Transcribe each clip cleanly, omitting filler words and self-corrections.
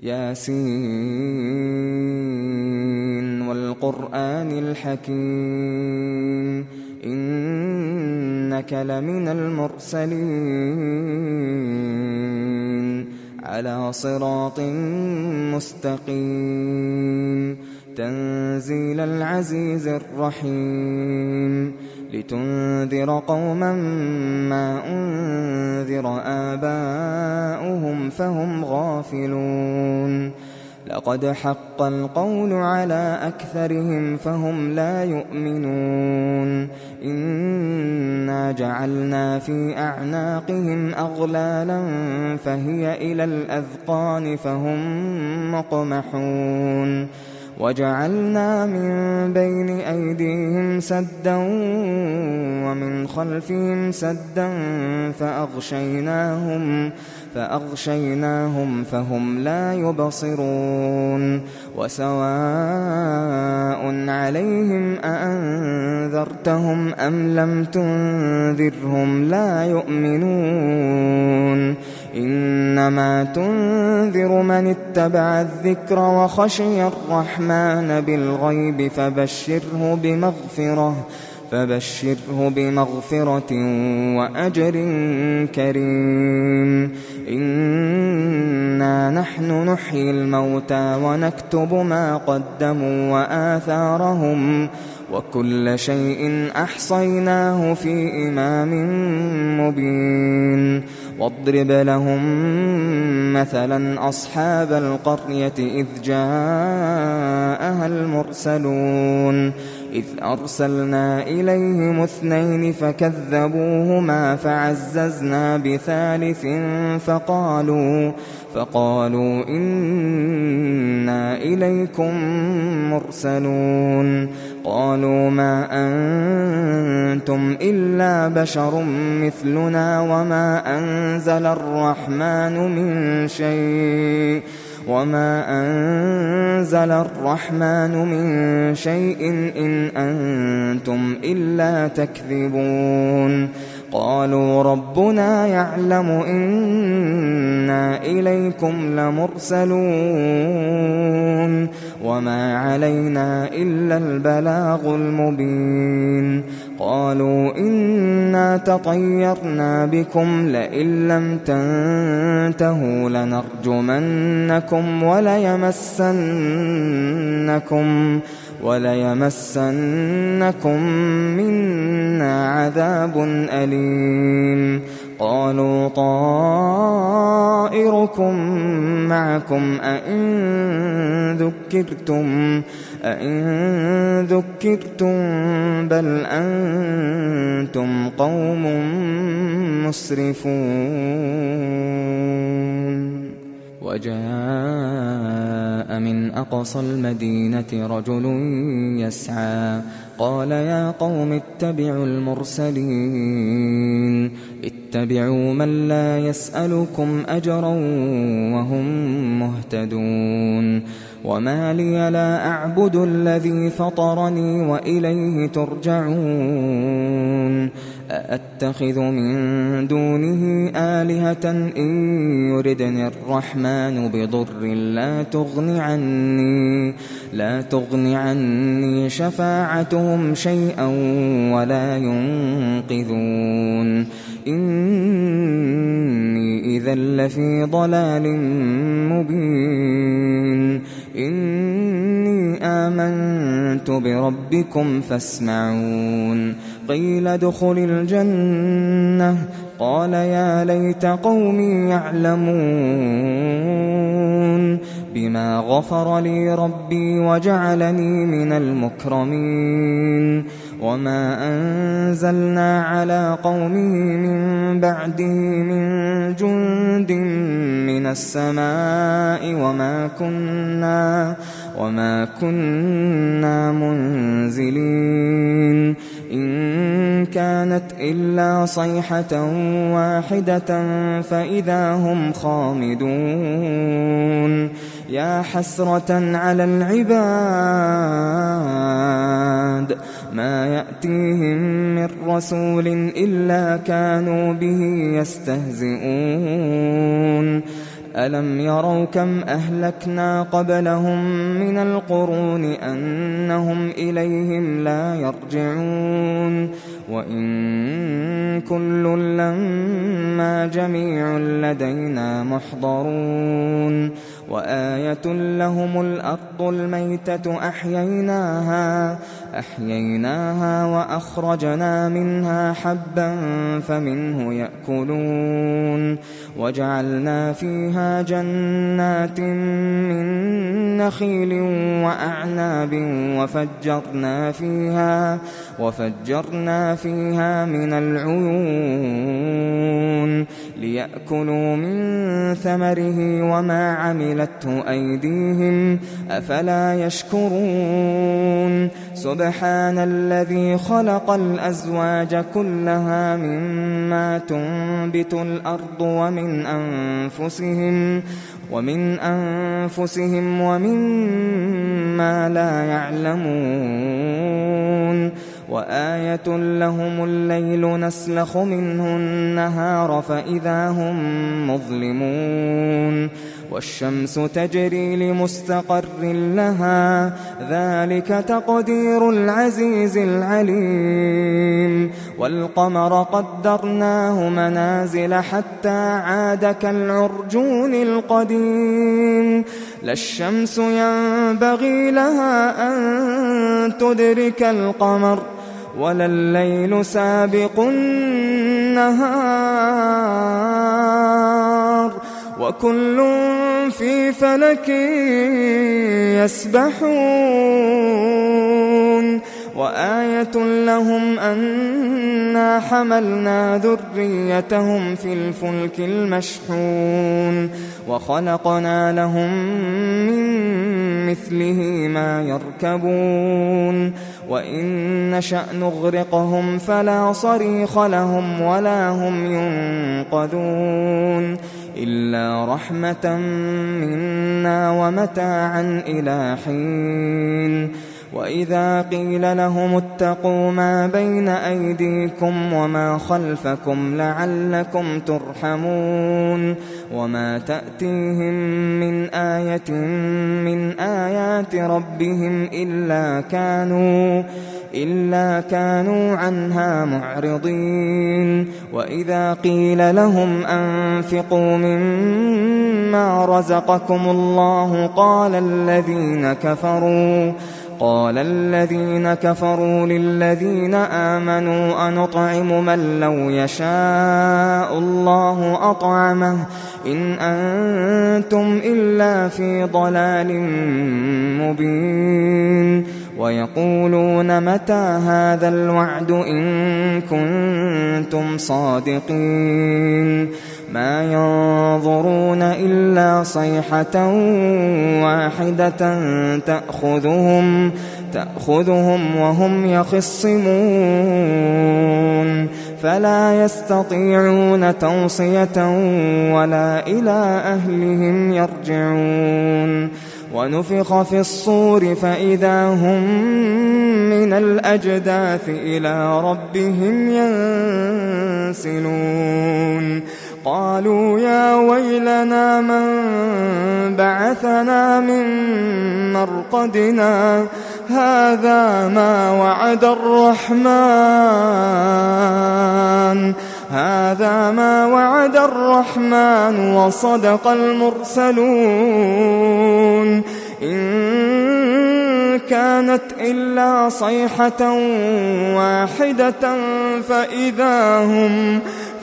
ياسين والقرآن الحكيم إنك لمن المرسلين على صراط مستقيم تنزيل العزيز الرحيم لتنذر قوما ما أنذر آباؤهم فهم غافلون لقد حق القول على أكثرهم فهم لا يؤمنون إنا جعلنا في أعناقهم أغلالا فهي إلى الأذقان فهم مقمحون وجعلنا من بين أيديهم سدا ومن خلفهم سدا فأغشيناهم فهم لا يبصرون وسواء عليهم أأنذرتهم أم لم تنذرهم لا يؤمنون إنما تنذر من اتبع الذكر وخشي الرحمن بالغيب فبشره بمغفرة وأجر كريم إنا نحن نحيي الموتى ونكتب ما قدموا وآثارهم وكل شيء أحصيناه في إمام مبين واضرب لهم مثلا أصحاب القرية إذ جاءها المرسلون إذ أرسلنا إليهم 2 فكذبوهما فعززنا بثالث فقالوا إنا إليكم مرسلون قالوا ما أنتم إلا بشر مثلنا وما أنزل الرحمن من شيء إن أنتم إلا تكذبون قالوا ربنا يعلم إنا إليكم لمرسلون وما علينا إلا البلاغ المبين قالوا إنا تطيرنا بكم لئن لم تنتهوا لنرجمنكم وليمسنكم منا عذاب أليم قالوا طائركم معكم أئن ذكرتم بل أنتم قوم مسرفون وجاء من أقصى المدينة رجل يسعى قال يا قوم اتبعوا المرسلين اتبعوا من لا يسألكم أجرا وهم مهتدون وما لي لا أعبد الذي فطرني وإليه ترجعون أأتخذ من دونه آلهة إن يردني الرحمن بضر لا تغن عني شفاعتهم شيئا ولا ينقذون إني إذا لفي ضلال مبين إني آمنت بربكم فاسمعون قيل ادخل الجنة قال يا ليت قومي يعلمون بما غفر لي ربي وجعلني من المكرمين وما أنزلنا على قومه من بعده من جند من السماء وما كنا منزلين إن كانت إلا صيحة واحدة فإذا هم خامدون يا حسرة على العباد ما يأتيهم من رسول إلا كانوا به يستهزئون ألم يروا كم أهلكنا قبلهم من القرون أنهم إليهم لا يرجعون وإن كل لما جميع لدينا محضرون وآية لهم الأرض الميتة أحييناها وأخرجنا منها حبا فمنه يأكلون وجعلنا فيها جنات من نخيل وأعناب وفجرنا فيها من العيون ليأكلوا من ثمره وما عملته أيديهم أفلا يشكرون سبحان الذي خلق الأزواج كلها مما تنبت الأرض ومن أنفسهم ومما لا يعلمون وآية لهم الليل نسلخ منه النهار فإذا هم مظلمون والشمس تجري لمستقر لها ذلك تقدير العزيز العليم والقمر قدرناه منازل حتى عاد كالعرجون القديم لا الشمس ينبغي لها أن تدرك القمر ولا الليل سابق النهار وكل في فلك يسبحون وآية لهم أنا حملنا ذريتهم في الفلك المشحون وخلقنا لهم من مثله ما يركبون وإن نشأ نغرقهم فلا صريخ لهم ولا هم ينقذون إلا رحمة منا ومتاعا إلى حين وإذا قيل لهم اتقوا ما بين أيديكم وما خلفكم لعلكم ترحمون وما تأتيهم من آية من آيات ربهم إلا كانوا عنها معرضين وإذا قيل لهم أنفقوا مما رزقكم الله قال الذين كفروا للذين آمنوا أنطعم من لو يشاء الله أطعمه إن أنتم إلا في ضلال مبين ويقولون متى هذا الوعد إن كنتم صادقين ما ينظرون إلا صيحة واحدة تأخذهم وهم يخصمون فلا يستطيعون توصية ولا إلى أهلهم يرجعون ونفخ في الصور فإذا هم من الأجداث إلى ربهم ينسلون قالوا يا ويلنا من بعثنا من مرقدنا هذا ما وعد الرحمن وصدق المرسلون إن كانت إلا صيحة واحدة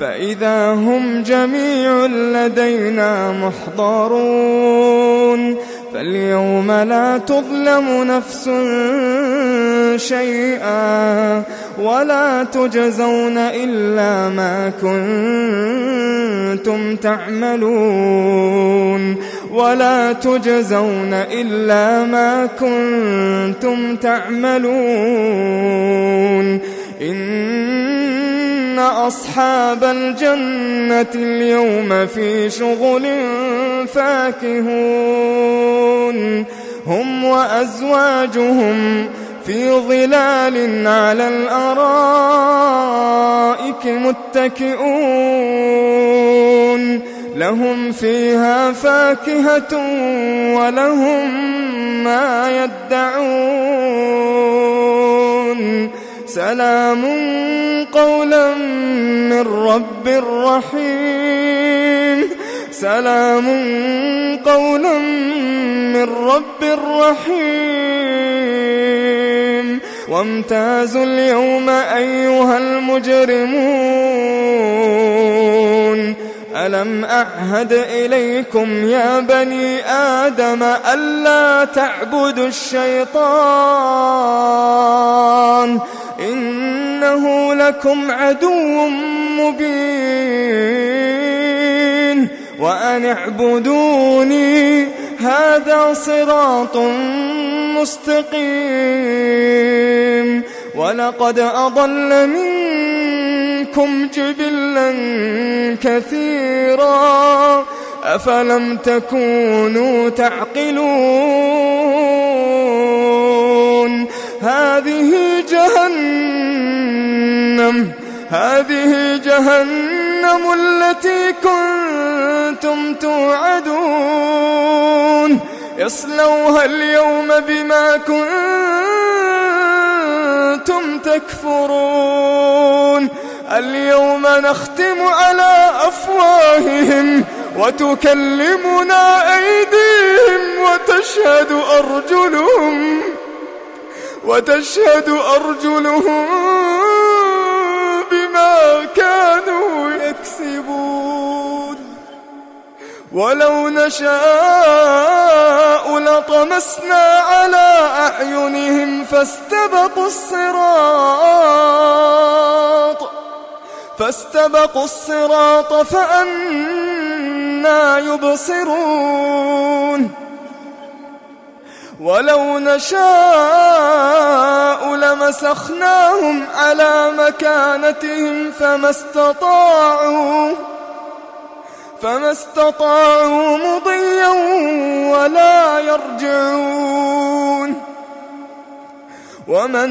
فإذا هم جميع لدينا محضرون فاليوم لا تظلم نفس شيئا ولا تجزون إلا ما كنتم تعملون إن أصحاب الجنة اليوم في شغل فاكهون هم وأزواجهم في ظلال على الأرائك متكئون لهم فيها فاكهة ولهم ما يدعون سلام قولا من رب رحيم سلام قولا من رب رحيم وامتازوا اليوم أيها المجرمون ألم أعهد إليكم يا بني آدم ألا تعبدوا الشيطان إنه لكم عدو مبين وأن اعبدوني هذا صراط مستقيم ولقد أضل منكم جبلا كثيرا أفلم تكونوا تعقلون هذه جهنم التي كنتم توعدون اصلوها اليوم بما كنتم تكفرون اليوم نختم على أفواههم وتكلمنا أيديهم وتشهد أرجلهم بما كانوا يكسبون ولو نشاء لطمسنا على أعينهم فاستبقوا الصراط فأنى يبصرون ولو نشاء لمسخناهم على مكانتهم فما استطاعوا مضيا ولا يرجعون ومن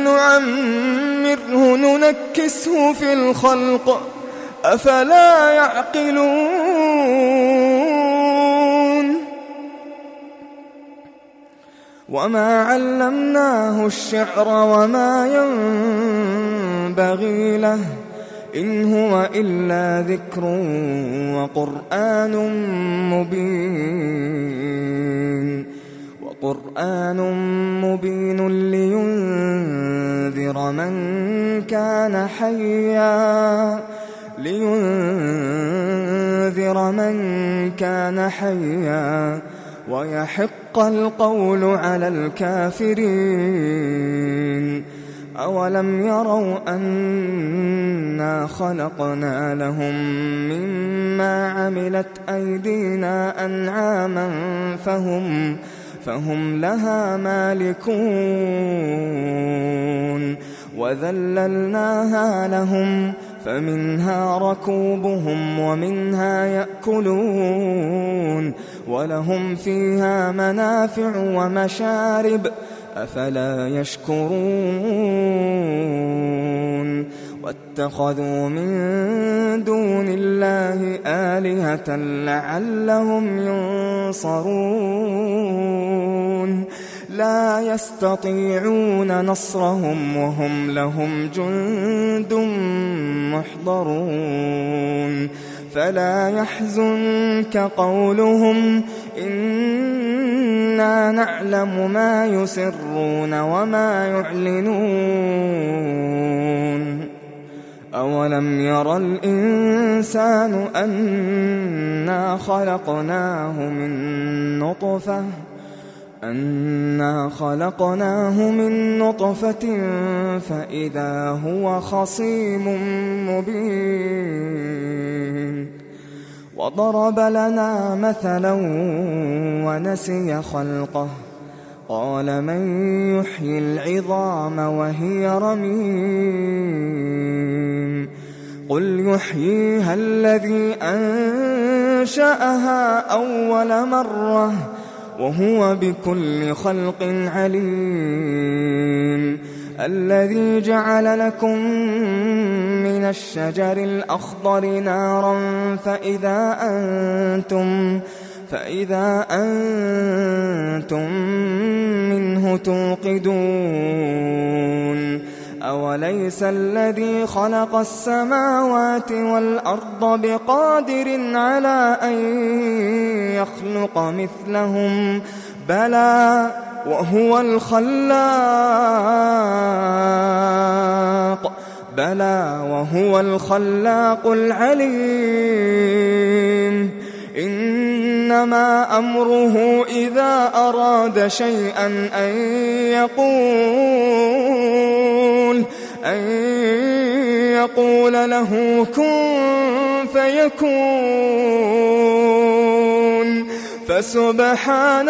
نعمره ننكسه في الخلق أفلا يعقلون وما علمناه الشعر وما ينبغي له إن هو إلا ذكر وقرآن مبين لينذر من كان حيا ويحق القول على الكافرين أولم يروا أنا خلقنا لهم مما عملت أيدينا أنعاما فهم لها مالكون وذللناها لهم فمنها ركوبهم ومنها يأكلون ولهم فيها منافع ومشارب أفلا يشكرون واتخذوا من دون الله آلهة لعلهم ينصرون لا يستطيعون نصرهم وهم لهم جند محضرون فلا يحزنك قولهم إنا نعلم ما يسرون وما يعلنون أولم يرى الإنسان أنا خلقناه من نطفة فإذا هو خصيم مبين وضرب لنا مثلا ونسي خلقه قال من يحيي العظام وهي رميم قل يحييها الذي أنشأها أول مرة وهو بكل خلق عليم الذي جعل لكم من الشجر الأخضر نارا فإذا أنتم منه توقدون أوليس الذي خلق السماوات والأرض بقادر على أن يخلق مثلهم بلى وهو الخلاق العليم إنما أمره إذا أراد شيئا أن يقول له كن فيكون فسبحان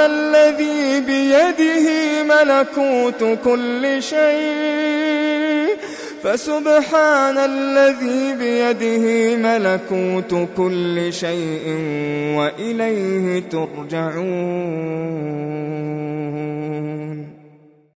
الذي بيده ملكوت كل شيء وإليه ترجعون.